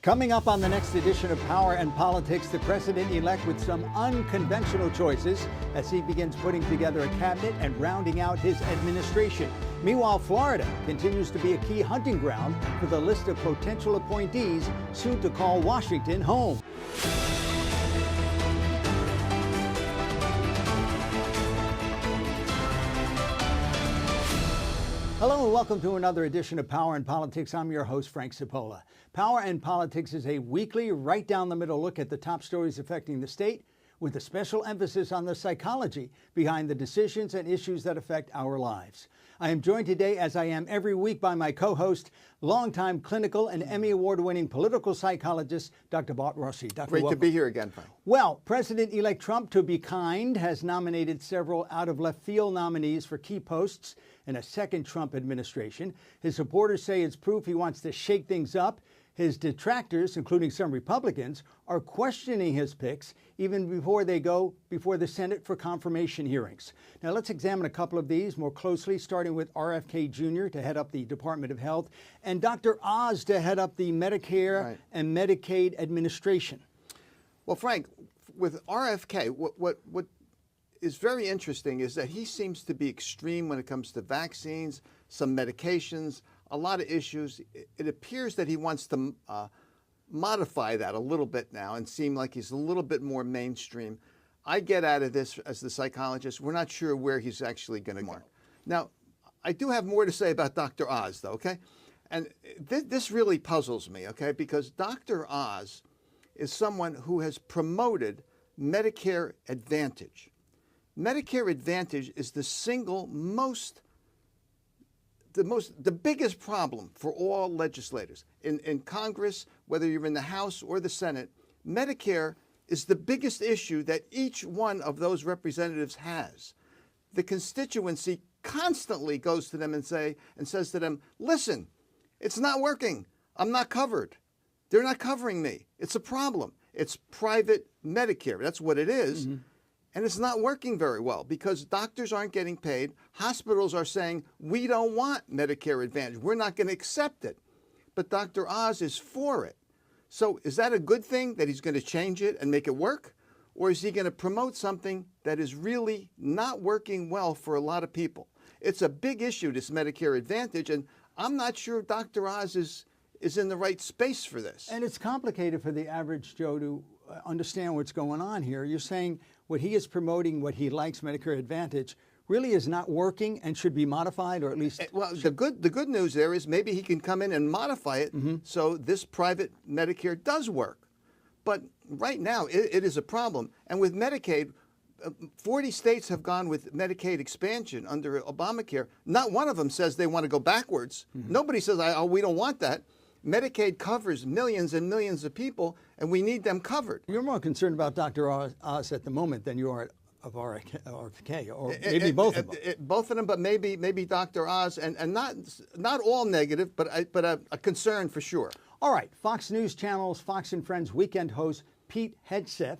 Coming up on the next edition of Power and Politics, the president-elect with some unconventional choices as he begins putting together a cabinet and rounding out his administration. Meanwhile, Florida continues to be a key hunting ground for the list of potential appointees soon to call Washington home. Hello and welcome to another edition of Power and Politics. I'm your host, Frank Cipolla. Power and Politics is a weekly, right-down-the-middle look at the top stories affecting the state, with a special emphasis on the psychology behind the decisions and issues that affect our lives. I am joined today, as I am every week, by my co-host, longtime clinical and Emmy Award-winning political psychologist, Dr. Bart Rossi. Great to be here again, Frank. Well, President-elect Trump, to be kind, has nominated several out-of-left-field nominees for key posts in a second Trump administration. His supporters say it's proof he wants to shake things up. His detractors, including some Republicans, are questioning his picks even before they go before the Senate for confirmation hearings. Now, let's examine a couple of these more closely, starting with RFK Jr. to head up the Department of Health and Dr. Oz to head up the Medicare and Medicaid administration. Well, Frank, with RFK, what is very interesting is that he seems to be extreme when it comes to vaccines, some medications, a lot of issues. It appears that he wants to modify that a little bit now and seem like he's a little bit more mainstream. I get out of this as the psychologist, we're not sure where he's actually going to go. Now, I do have more to say about Dr. Oz, though, okay? And this really puzzles me, okay? Because Dr. Oz is someone who has promoted Medicare Advantage. Medicare Advantage is the biggest problem for all legislators. In Congress, whether you're in the House or the Senate, Medicare is the biggest issue that each one of those representatives has. The constituency constantly goes to them and says to them, listen, it's not working. I'm not covered. They're not covering me. It's a problem. It's private Medicare. That's what it is. Mm-hmm. And it's not working very well because doctors aren't getting paid. Hospitals are saying, we don't want Medicare Advantage. We're not going to accept it. But Dr. Oz is for it. So is that a good thing that he's going to change it and make it work? Or is he going to promote something that is really not working well for a lot of people? It's a big issue, this Medicare Advantage, and I'm not sure Dr. Oz is in the right space for this. And it's complicated for the average Joe to understand what's going on here. You're saying what he is promoting, what he likes, Medicare Advantage, really is not working and should be modified, or at least... Well, the good news there is maybe he can come in and modify it so this private Medicare does work. But right now, it is a problem. And with Medicaid, 40 states have gone with Medicaid expansion under Obamacare. Not one of them says they want to go backwards. Nobody says, oh, we don't want that. Medicaid covers millions and millions of people, and we need them covered. You're more concerned about Dr. Oz at the moment than you are of RFK, or maybe both of them. Both of them, but maybe Dr. Oz, and not all negative, but a concern for sure. All right, Fox News Channel's Fox and Friends weekend host Pete Hegseth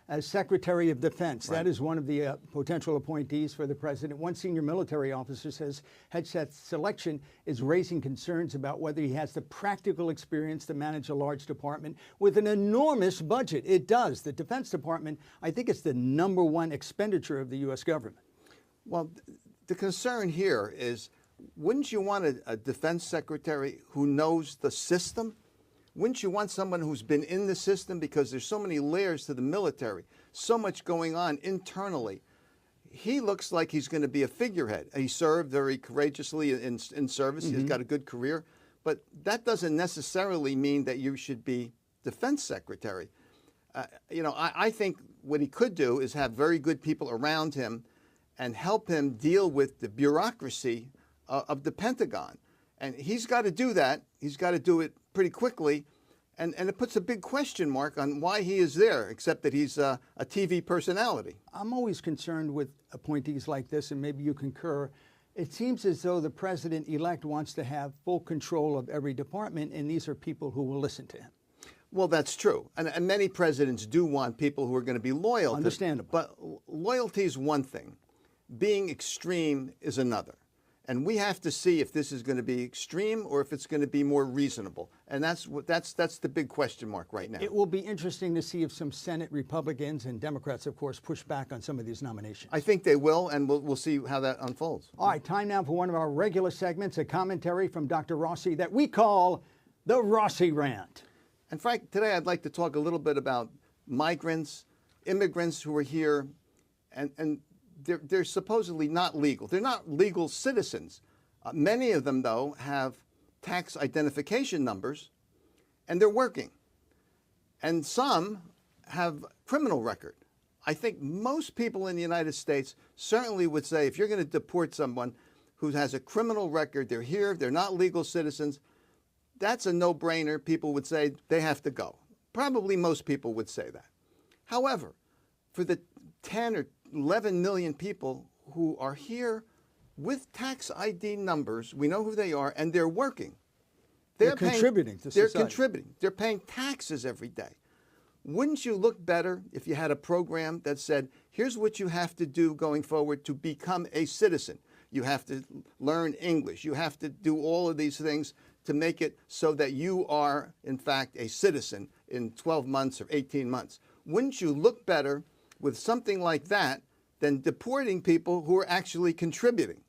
as Secretary of Defense. Right. That is one of the potential appointees for the president. One senior military officer says Hegseth's selection is raising concerns about whether he has the practical experience to manage a large department with an enormous budget. It does. The Defense Department, I think it's the #1 expenditure of the U.S. government. Well, the concern here is, wouldn't you want a defense secretary who knows the system? Wouldn't you want someone who's been in the system? Because there's so many layers to the military, so much going on internally. He looks like he's going to be a figurehead. He served very courageously in service. He's got a good career. But that doesn't necessarily mean that you should be defense secretary. I think what he could do is have very good people around him and help him deal with the bureaucracy of the Pentagon. And he's got to do that. He's got to do it pretty quickly. And it puts a big question mark on why he is there, except that he's a TV personality. I'm always concerned with appointees like this, and maybe you concur. It seems as though the president-elect wants to have full control of every department, and these are people who will listen to him. Well, that's true. And many presidents do want people who are going to be loyal. Understandable. But loyalty is one thing. Being extreme is another. And we have to see if this is going to be extreme or if it's going to be more reasonable. And that's the big question mark right now. It will be interesting to see if some Senate Republicans and Democrats, of course, push back on some of these nominations. I think they will, and we'll see how that unfolds. All right, time now for one of our regular segments, a commentary from Dr. Rossi that we call the Rossi Rant. And Frank, today I'd like to talk a little bit about migrants, immigrants who are here, and they're supposedly not legal. They're not legal citizens. Many of them, though, have tax identification numbers, and they're working. And some have criminal record. I think most people in the United States certainly would say if you're going to deport someone who has a criminal record, they're here, they're not legal citizens, that's a no-brainer. People would say they have to go. Probably most people would say that. However, for the 10 or 11 million people who are here with tax ID numbers, we know who they are, and they're working. They're contributing to society. They're contributing. They're paying taxes every day. Wouldn't you look better if you had a program that said, here's what you have to do going forward to become a citizen? You have to learn English. You have to do all of these things to make it so that you are, in fact, a citizen in 12 months or 18 months. Wouldn't you look better with something like that than deporting people who are actually contributing?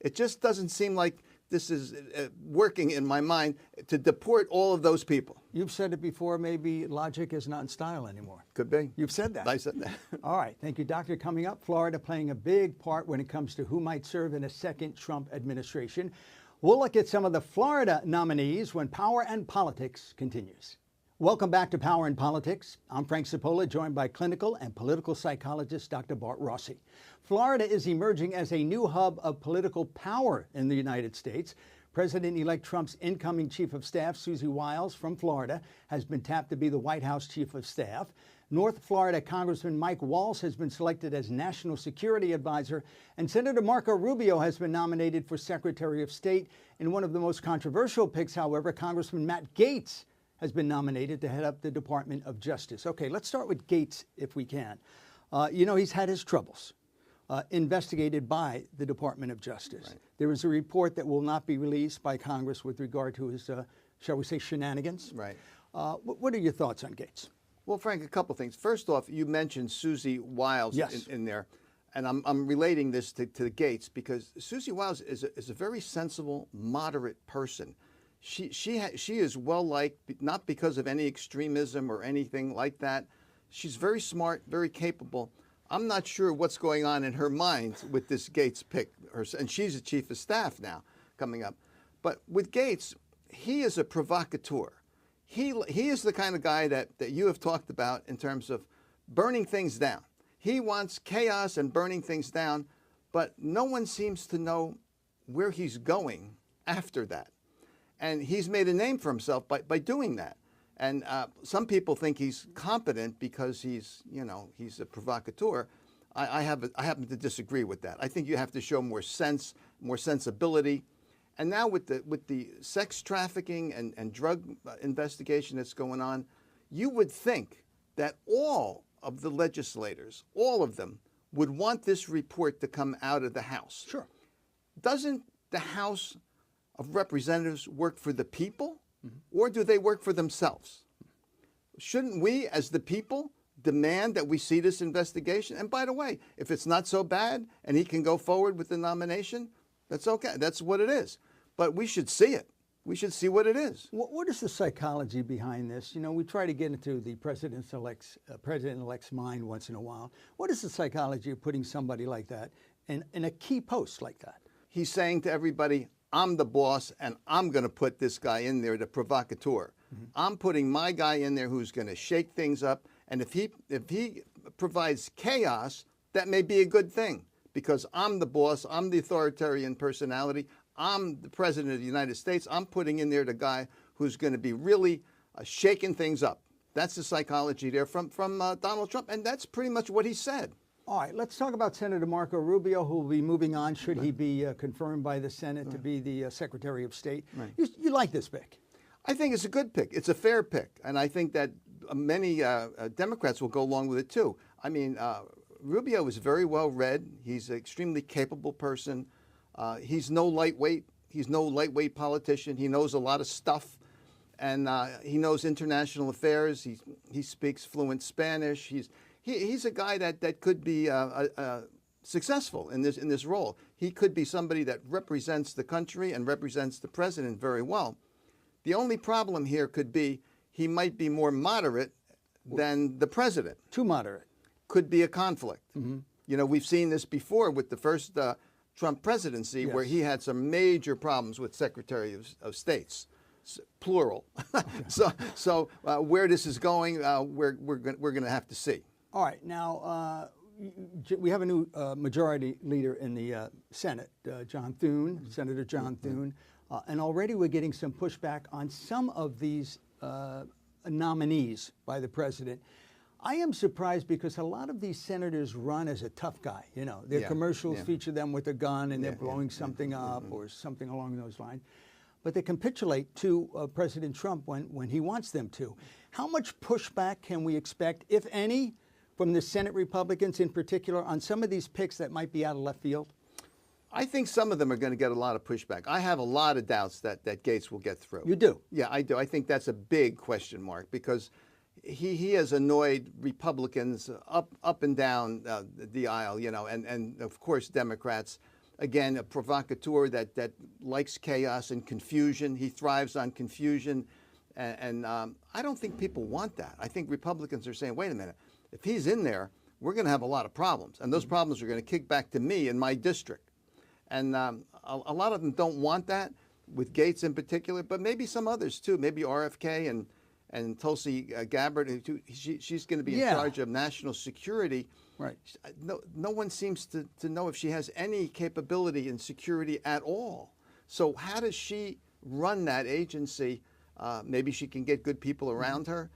It just doesn't seem like this is working in my mind to deport all of those people. You've said it before, maybe logic is not in style anymore. Could be. You've said that. I said that. All right. Thank you, Doctor. Coming up, Florida playing a big part when it comes to who might serve in a second Trump administration. We'll look at some of the Florida nominees when Power and Politics continues. Welcome back to Power and Politics. I'm Frank Cipolla, joined by clinical and political psychologist Dr. Bart Rossi. Florida is emerging as a new hub of political power in the United States. President-elect Trump's incoming chief of staff, Susie Wiles from Florida, has been tapped to be the White House chief of staff. North Florida Congressman Mike Waltz has been selected as National Security Advisor, and Senator Marco Rubio has been nominated for Secretary of State. In one of the most controversial picks, however, Congressman Matt Gaetz has been nominated to head up the Department of Justice. Okay, let's start with Gaetz if we can. He's had his troubles investigated by the Department of Justice. Right. There is a report that will not be released by Congress with regard to his, shall we say, shenanigans. Right. What are your thoughts on Gaetz? Well, Frank, a couple things. First off, you mentioned Susie Wiles in there, and I'm relating this to Gaetz because Susie Wiles is a very sensible, moderate person. She is well-liked, not because of any extremism or anything like that. She's very smart, very capable. I'm not sure what's going on in her mind with this Gaetz pick, and she's the chief of staff now coming up. But with Gaetz, he is a provocateur. He is the kind of guy that you have talked about in terms of burning things down. He wants chaos and burning things down, but no one seems to know where he's going after that. And he's made a name for himself by doing that. And some people think he's competent because he's a provocateur. I happen to disagree with that. I think you have to show more sense, more sensibility. And now with the sex trafficking and drug investigation that's going on, you would think that all of the legislators, all of them, would want this report to come out of the House. Sure. Doesn't the House of Representatives work for the people, or do they work for themselves? Shouldn't we, as the people, demand that we see this investigation? And by the way, if it's not so bad and he can go forward with the nomination, that's okay. That's what it is. But we should see it. We should see what it is. What is the psychology behind this? We try to get into the president-elect's mind once in a while. What is the psychology of putting somebody like that in a key post like that? He's saying to everybody, I'm the boss, and I'm going to put this guy in there, the provocateur. I'm putting my guy in there who's going to shake things up. And if he provides chaos, that may be a good thing because I'm the boss. I'm the authoritarian personality. I'm the president of the United States. I'm putting in there the guy who's going to be really shaking things up. That's the psychology there from Donald Trump, and that's pretty much what he said. All right, let's talk about Senator Marco Rubio, who will be moving on should he be confirmed by the Senate to be the Secretary of State. Right. You like this pick? I think it's a good pick. It's a fair pick, and I think that many Democrats will go along with it too. I mean, Rubio is very well read. He's an extremely capable person. He's no lightweight. He's no lightweight politician. He knows a lot of stuff, and he knows international affairs. He speaks fluent Spanish. He's a guy that could be successful in this role. He could be somebody that represents the country and represents the president very well. The only problem here could be he might be more moderate than the president. Too moderate. Could be a conflict. You know, we've seen this before with the first Trump presidency, where he had some major problems with Secretary of States, plural. So where this is going, we're going to have to see. All right. Now, we have a new majority leader in the Senate, John Thune, Senator John Thune, and already we're getting some pushback on some of these nominees by the president. I am surprised because a lot of these senators run as a tough guy. You know, their commercials feature them with a gun and they're blowing something up or something along those lines. But they capitulate to President Trump when he wants them to. How much pushback can we expect, if any, from the Senate Republicans in particular on some of these picks that might be out of left field? I think some of them are going to get a lot of pushback. I have a lot of doubts that Gaetz will get through. You do? Yeah, I do. I think that's a big question mark because he has annoyed Republicans up and down the aisle, you know, and of course Democrats. Again, a provocateur that likes chaos and confusion. He thrives on confusion, and I don't think people want that. I think Republicans are saying, wait a minute, if he's in there, we're going to have a lot of problems, and those problems are going to kick back to me in my district. And a lot of them don't want that, with Gaetz in particular, but maybe some others too. Maybe RFK and Tulsi Gabbard, she's going to be in charge of national security. Right. No one seems to know if she has any capability in security at all. So how does she run that agency? Maybe she can get good people around her.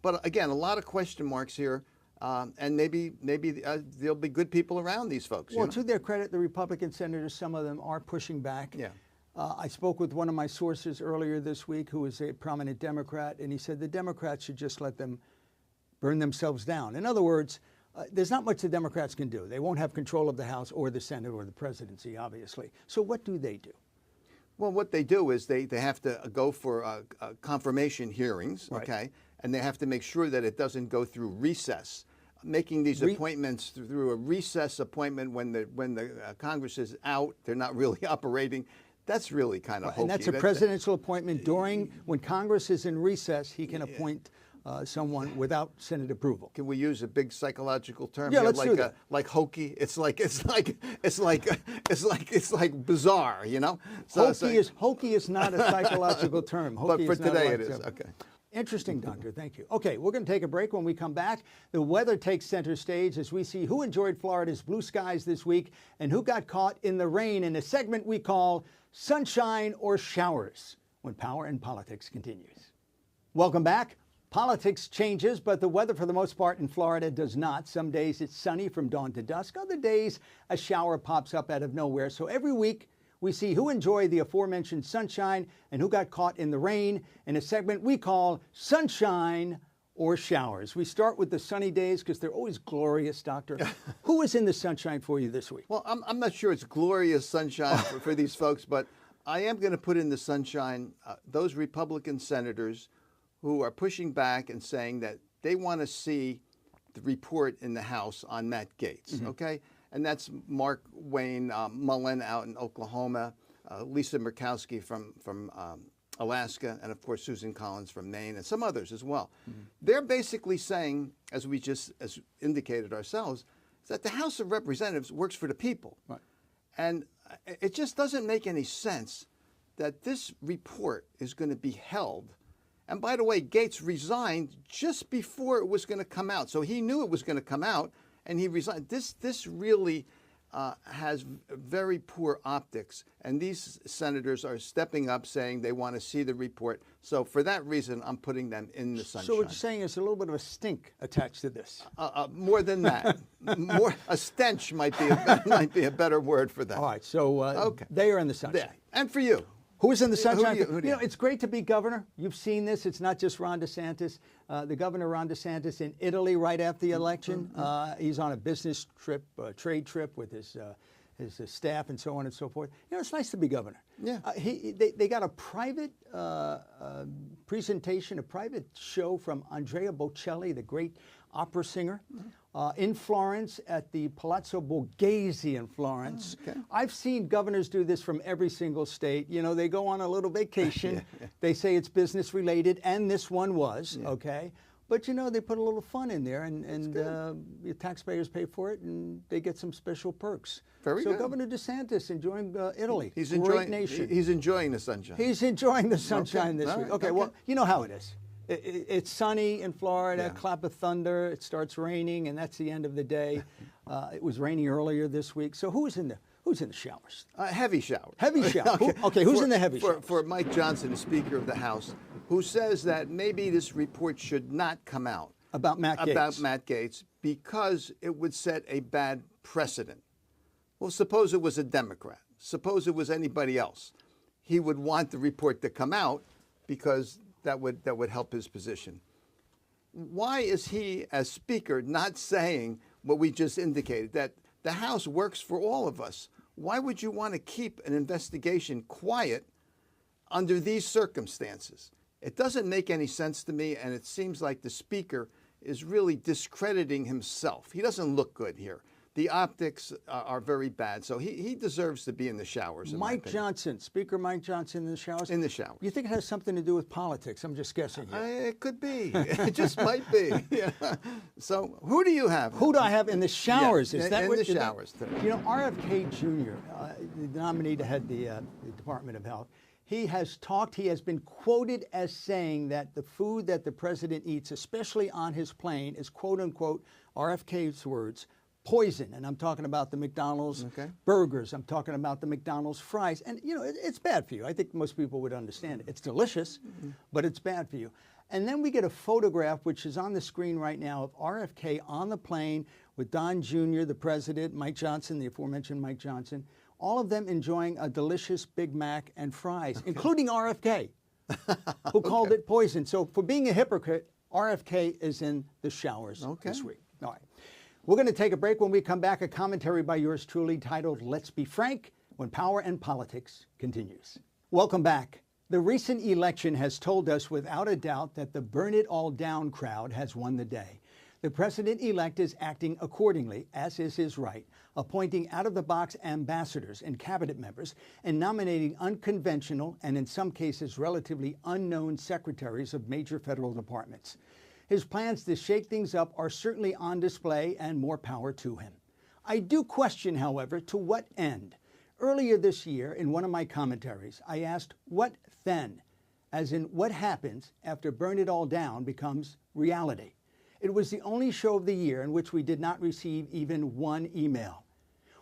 But again, a lot of question marks here. And maybe there'll be good people around these folks. Well, to their credit, the Republican senators, some of them are pushing back. Yeah. I spoke with one of my sources earlier this week who is a prominent Democrat, and he said the Democrats should just let them burn themselves down. In other words, there's not much the Democrats can do. They won't have control of the House or the Senate or the presidency, obviously. So what do they do? Well, what they do is they have to go for confirmation hearings, okay? And they have to make sure that it doesn't go through recess. Making these appointments through a recess appointment when the Congress is out, they're not really operating. That's really kind of hokey. And that's a presidential appointment when Congress is in recess. He can appoint someone without Senate approval. Can we use a big psychological term? Yeah, here, let's do that. Like hokey. It's like bizarre, you know. Hokey is not a psychological term. But for today it is. Okay. Interesting, Doctor. Thank you. Okay, we're going to take a break. When we come back, the weather takes center stage as we see who enjoyed Florida's blue skies this week and who got caught in the rain in a segment we call Sunshine or Showers, when Power and Politics continues. Welcome back. Politics changes, but the weather for the most part in Florida does not. Some days it's sunny from dawn to dusk. Other days a shower pops up out of nowhere. So every week we see who enjoyed the aforementioned sunshine and who got caught in the rain in a segment we call Sunshine or Showers. We start with the sunny days because they're always glorious, Doctor. Who is in the sunshine for you this week? Well, I'm not sure it's glorious sunshine for these folks, but I am going to put in the sunshine those Republican senators who are pushing back and saying that they want to see the report in the House on Matt Gaetz, okay? And that's Mark Wayne Mullen out in Oklahoma, Lisa Murkowski from Alaska, and of course Susan Collins from Maine, and some others as well. They're basically saying, as indicated ourselves, that the House of Representatives works for the people. Right. And it just doesn't make any sense that this report is going to be held. And by the way, Gaetz resigned just before it was going to come out. So he knew it was going to come out, and he resigned. This really has very poor optics. And these senators are stepping up saying they want to see the report. So for that reason, I'm putting them in the sunshine. So what you're saying is a little bit of a stink attached to this. More than that. A stench might be a better word for that. All right, so they are in the sunshine. Yeah. And for you. Who is in the sunshine? Who do you? It's great to be governor. You've seen this. It's not just Ron DeSantis. The governor, Ron DeSantis, in Italy right after the election. He's on a business trip, trade trip with his his staff, and so on and so forth. You know, it's nice to be governor. Yeah. They got a private presentation, a private show from Andrea Bocelli, the great opera singer, in Florence at the Palazzo Borghese in Florence. Oh, okay. I've seen governors do this from every single state. You know, they go on a little vacation. They say it's business related, and this one was, okay? But, you know, they put a little fun in there, and the taxpayers pay for it, and they get some special perks. Very so good. Governor DeSantis enjoying Italy. He's Great enjoying. nation. He's enjoying the sunshine. He's enjoying the sunshine this All week. right. Okay, well, you know how it is. It's sunny in Florida, Yeah. clap of thunder, it starts raining, and that's the end of the day. It was raining earlier this week. So who's in the showers? Heavy shower. Heavy shower. Okay, who's in the heavy shower? For Mike Johnson, the Speaker of the House, who says that maybe this report should not come out About Matt Gaetz. about Matt Gaetz because it would set a bad precedent. Well, suppose it was a Democrat. Suppose it was anybody else. He would want the report to come out because that would help his position. Why is he, as Speaker, not saying what we just indicated, that the House works for all of us? Why would you want to keep an investigation quiet under these circumstances? It doesn't make any sense to me, and it seems like the Speaker is really discrediting himself. He doesn't look good here. The optics are very bad, so he deserves to be in the showers. Mike Johnson, Speaker Mike Johnson in the showers? In the showers. You think it has something to do with politics? I'm just guessing here. It could be. It just might be. Yeah. So who do you have? Who do I have in the showers? Yeah, Is that in what the is that- showers today. You know, RFK Jr., the nominee to head the Department of Health, he has been quoted as saying that the food that the president eats, especially on his plane, is quote unquote, RFK's words, poison. And I'm talking about the McDonald's burgers. I'm talking about the McDonald's fries. And, you know, it's bad for you. I think most people would understand it. It's delicious, but it's bad for you. And then we get a photograph, which is on the screen right now, of RFK on the plane with Don Jr., the president, Mike Johnson, the aforementioned Mike Johnson, all of them enjoying a delicious Big Mac and fries, including RFK, who called it poison. So for being a hypocrite, RFK is in the showers this week. All right. We're going to take a break. When we come back, a commentary by yours truly titled Let's Be Frank, when Power and Politics continues. Welcome back. The recent election has told us without a doubt that the burn it all down crowd has won the day. The president-elect is acting accordingly, as is his right, appointing out-of-the-box ambassadors and cabinet members and nominating unconventional and in some cases relatively unknown secretaries of major federal departments. His plans to shake things up are certainly on display, and more power to him. I do question, however, to what end? Earlier this year, in one of my commentaries, I asked, what then? As in, what happens after Burn It All Down becomes reality? It was the only show of the year in which we did not receive even one email.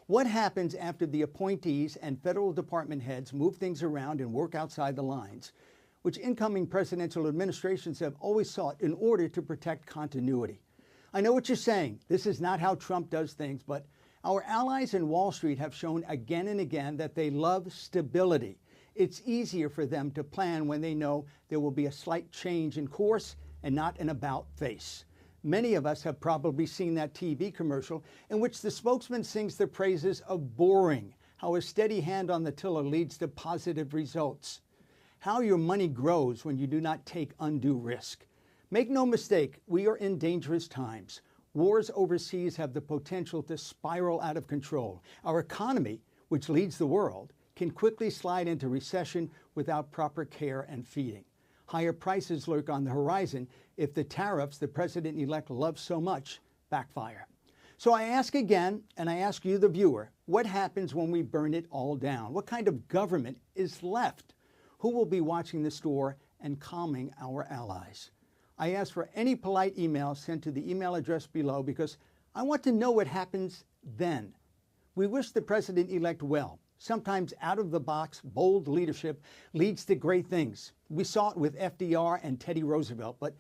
What happens after the appointees and federal department heads move things around and work outside the lines, which incoming presidential administrations have always sought in order to protect continuity? I know what you're saying. This is not how Trump does things, but our allies in Wall Street have shown again and again that they love stability. It's easier for them to plan when they know there will be a slight change in course and not an about face. Many of us have probably seen that TV commercial in which the spokesman sings the praises of boring, how a steady hand on the tiller leads to positive results, how your money grows when you do not take undue risk. Make no mistake, we are in dangerous times. Wars overseas have the potential to spiral out of control. Our economy, which leads the world, can quickly slide into recession without proper care and feeding. Higher prices lurk on the horizon if the tariffs the president-elect loves so much backfire. So I ask again, and I ask you, the viewer, what happens when we burn it all down? What kind of government is left? Who will be watching the store and calming our allies? I ask for any polite email sent to the email address below because I want to know what happens then. We wish the president-elect well. Sometimes out-of-the-box, bold leadership leads to great things. We saw it with FDR and Teddy Roosevelt, but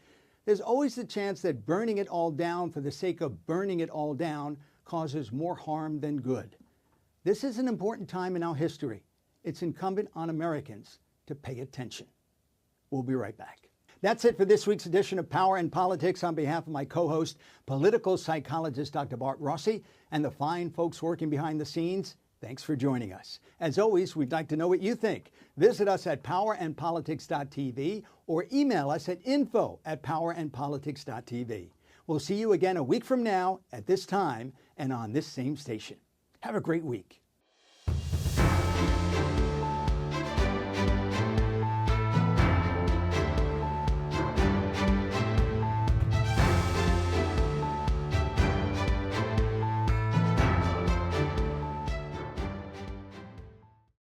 there's always the chance that burning it all down for the sake of burning it all down causes more harm than good. This is an important time in our history. It's incumbent on Americans to pay attention. We'll be right back. That's it for this week's edition of Power and Politics. On behalf of my co-host, political psychologist Dr. Bart Rossi, and the fine folks working behind the scenes, Thanks for joining us. As always, we'd like to know what you think. Visit us at powerandpolitics.tv or email us at info@powerandpolitics.tv. We'll see you again a week from now at this time and on this same station. Have a great week.